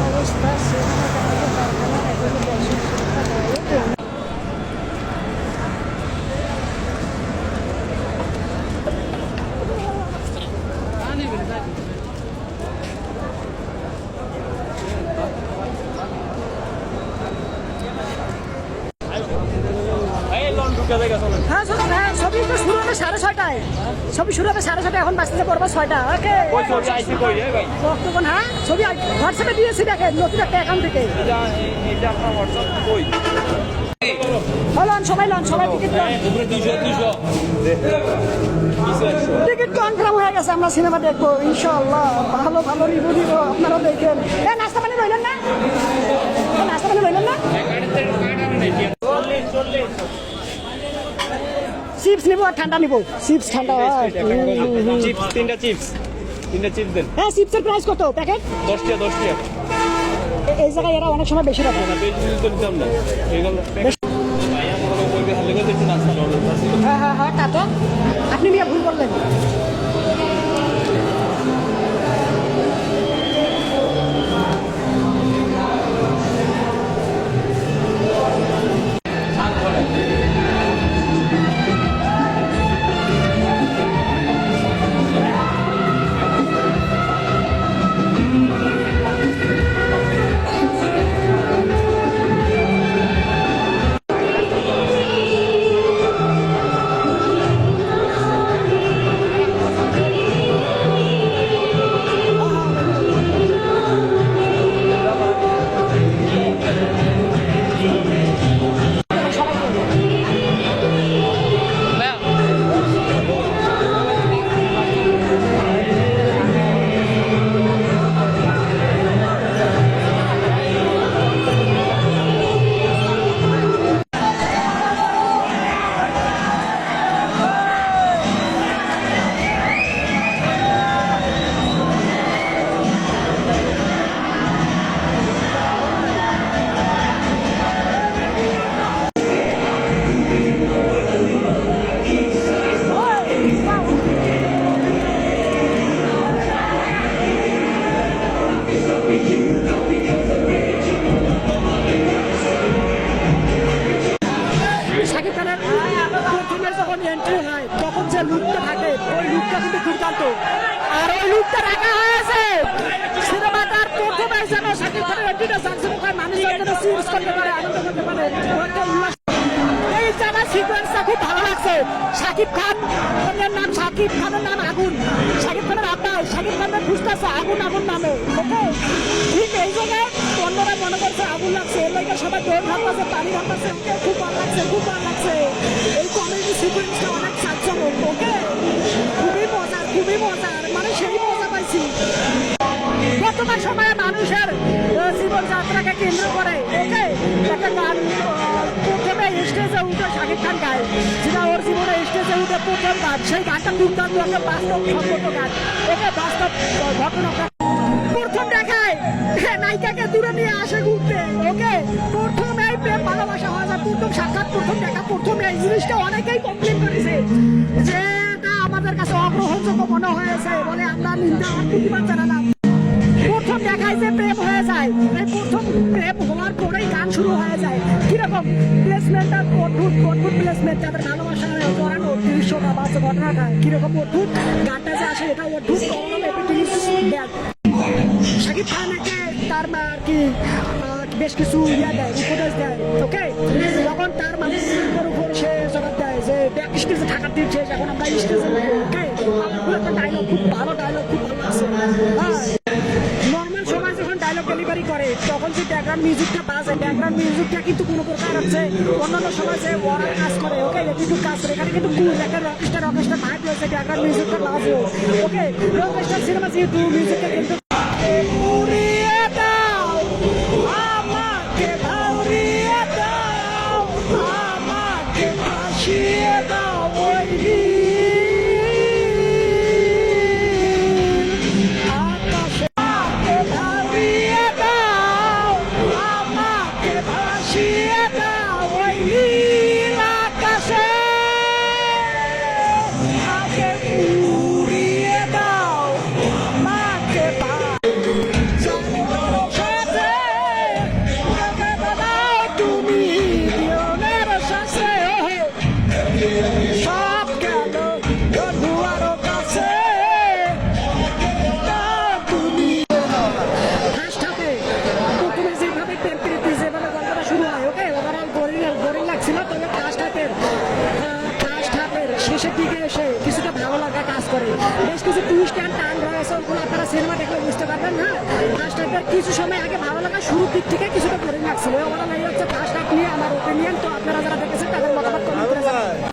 অবস্থা সেখানে কারখানা এগুলো বর্ষণ সুরক্ষা দেয়। হ্যাঁ হ্যাঁ, ছবি তো শুরু হবে 6:30টায়। ছবি শুরু হবে 6:30টায়, এখন বাঁচতে পড়বো 6টা। ওকে কতক্ষণ? হ্যাঁ ছবি হোয়াটসঅ্যাপে দিয়েছি, দেখেন নতুন একটা অ্যাকাউন্ট থেকে। লন সবাই, লন সবাই টিকিট টিকিট কনফার্ম হয়ে গেছে। আমরা সিনেমা দেখবো ইনশাআল্লাহ, ভালো ভালো রিভিউ দিব, আপনারাও দেখেন। নাস্তা পানি রইলেন না? নাস্তা পানি রইলেন না? চিপস নিবো আর ঠান্ডা নিবো। চিপস ঠান্ডা, চিপস তিনটা চিপস দেন। হ্যাঁ চিপসের প্রাইস কত প্যাকেট? 10 টাকা। এই জায়গায় এরা অনেক সময় বেশি রাখে। হ্যাঁ হ্যাঁ হ্যাঁ, তা তো আপনি নিয়ে ভুল করলেন। এন্ট্রি হয় তখন যে লুকটা থাকে, ওই লুকটা কিন্তু দুর্দান্ত। আর ওই লুকটা রাখা হয়েছে সিনেমাটার প্রথমে যেন শাকিব খানের এন্ট্রিটা জাঁকজমক মানুষজন যেন চিজ করতে পারে, আনন্দ করতে পারে। এই জায়গা সিকোয়েন্সটা খুব ভালো লাগছে। শাকিব খান নাম, শাকিব খানের নাম আগুন, শাকিব খানের আব্বা শাকিব খানের খুঁজতেছে আগুন আগুন নামে। ওকে, ঠিক এই জায়গায় অন্যরা মনে করছে আগুন লাগছে, এর লাগে সবাই দৌড় ভাবতেছে, পানি ভাবতেছে। ওকে, খুব ভালো লাগছে, খুব ভালো লাগছে। এই কমেডি সিকোয়েন্সটা অনেক সাতজনক। ওকে, খুবই মজার, মানে সেই মজা পাইছি। বর্তমান সময়ে মানুষের জীবনযাত্রাকে কেন্দ্র করে ওকে একটা গান প্রথমে স্টেজে উঠে শাকিব খান গায়, যেটা ওর জীবনে স্টেজে উঠে প্রথম গান। সেই গানটা দুর্দান্ত, একটা বাস্তব সম্মত গান। ওকে, বাস্তব ঘটনা প্রথম দেখায় নায়িকাকে দূরে নিয়ে আসে ঘুরতে। ওকে, প্রথম এই প্রেম ভালোবাসা হয় না, প্রথম সাক্ষাৎ, প্রথম দেখা, প্রথম এই জিনিসটা অনেকেই কমপ্লেন করেছে যে এটা আমাদের কাছে অগ্রহণযোগ্য মনে হয়েছে বলে আমরা নিন্দা আর প্রতিবাদ জানালাম। প্রথম দেখায় যে প্রেম হয়ে যায়, এই প্রথম প্রেম হওয়ার পরেই গান শুরু হয়ে যায়। কিরকম প্লেসমেন্টটা, অদ্ভুত প্লেসমেন্ট, তাদের ভালোবাসা জড়ানো দৃশ্যটা বা ঘটনাটা কিরকম অদ্ভুত, গানটা যে আসে এটা অদ্ভুত। শাকিব খানকে তার মা আর কি বেশ কিছু দেয়, উপদেশ দেয়। ওকে, যখন তার মানুষের উপর সে জবাব দেয় যে ব্যাক স্টেজে থাকার দিন শেষ, এখন আমরা স্টেজে। ওকে, একটা ডায়লগ, খুব ভালো ডায়লগ, খুব ভালো লাগছে। নর্মাল সময় যখন ডায়লগ ডেলিভারি করে তখন যে ব্যাকগ্রাউন্ড মিউজিকটা বাজে, ব্যাকগ্রাউন্ড মিউজিকটা কিন্তু কোনো প্রকার হচ্ছে অন্যান্য সময় যে ওরা কাজ করে। ওকে, কিন্তু কাজ করে এখানে কিন্তু কুল একটা রকেস্টার ভাইব রয়েছে, ব্যাকগ্রাউন্ড মিউজিকটা বাজে। ওকে, রকেস্টার সিনেমা যেহেতু মিউজিকটা কিন্তু দর্শকদের কিছু সময় আগে ভালো লাগা শুরুর দিক থেকে কিছুটা বোরিং লাগছিল। ওটা হচ্ছে ফার্স্ট হাফ নিয়ে আমার ওপিনিয়ন। তো আপনারা যারা দেখেছেন